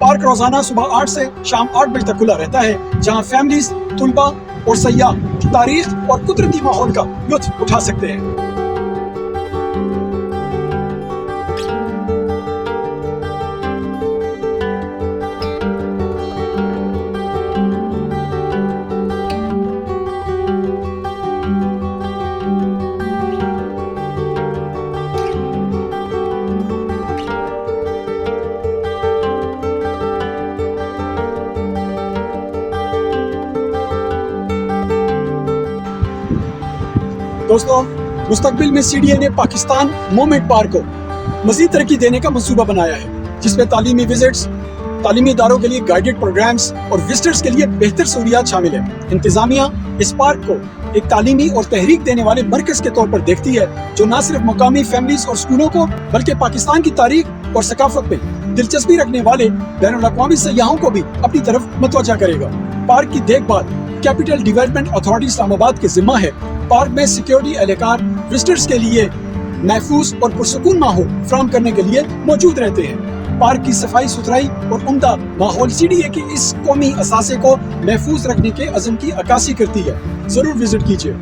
Park रोजाना सुबह 8 से शाम 8 बजे तक खुला रहता है, जहां फैमिलीज, तुलबा और सयाह तारीख और कुदरती माहौल का लुत्फ उठा सकते हैं। दोस्तों, मुस्तकबिल में CDA ने पाकिस्तान मोमेंट पार्क को मजीद तरक्की देने का मंसूबा बनाया है, जिसमें तालीमी विजिट्स, तालीमी इदारों के लिए गाइडेड प्रोग्राम्स और विजिटर्स के लिए बेहतर सहूलियात शामिल है। इंतजामिया इस पार्क को एक तालीमी और तहरीक देने वाले मरकज के तौर पर देखती है, जो न सिर्फ मुकामी फैमिलीज और स्कूलों को बल्कि पाकिस्तान की तारीख और सकाफत में दिलचस्पी रखने वाले बैनुल अक़वामी सयाहों को भी अपनी तरफ मुतवज्जा करेगा। पार्क की देखभाल कैपिटल डेवलपमेंट अथॉरिटी इस्लामाबाद के जिम्मा है। पार्क में सिक्योरिटी एहलकार विजिटर्स के लिए महफूज और पुरसुकून माहौल फराहम करने के लिए मौजूद रहते हैं। पार्क की सफाई सुथराई और उम्दा माहौल CDA की इस कौमी असासे को महफूज रखने के अज़म की अक्कासी करती है। जरूर विजिट कीजिए।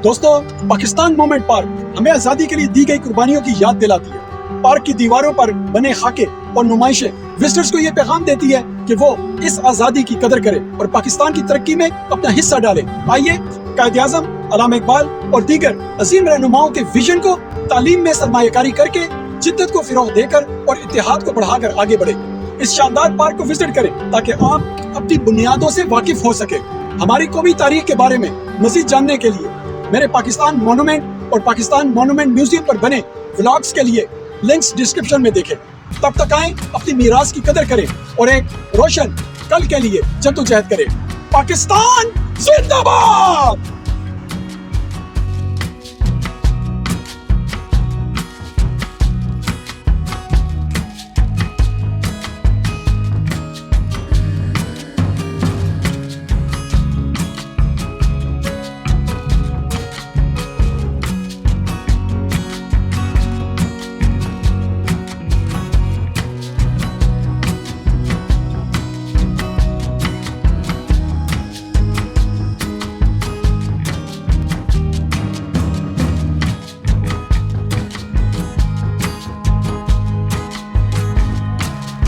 दोस्तों, पाकिस्तान मोमेंट पार्क हमें आजादी के लिए दी गई कुर्बानियों की याद दिलाती है। पार्क की दीवारों पर बने खाके और नुमाइशें विजिटर्स को ये पैगाम देती है कि वो इस आजादी की कदर करें और पाकिस्तान की तरक्की में अपना हिस्सा डालें। आइए कायद-ए-आज़म, अल्लामा इकबाल और दीगर अजीम रहनुमाओं के विजन को तालीम में सरमायाकारी करके जिद्दत को फिरोग देकर और इत्तेहाद को बढ़ाकर आगे बढ़े। इस शानदार पार्क को विजिट करें ताकि आप अपनी बुनियादों से वाकिफ हो सके। हमारी कौमी तारीख के बारे में मजीद जानने के लिए मेरे पाकिस्तान मॉन्यूमेंट और पाकिस्तान मॉन्यूमेंट म्यूजियम पर बने व्लॉग्स के लिए लिंक्स डिस्क्रिप्शन में देखें। तब तक आएं, अपनी मीरास की कदर करें और एक रोशन कल के लिए जद्दोजहद करें। पाकिस्तान जिंदाबाद।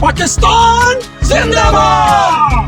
पाकिस्तान जिंदाबाद।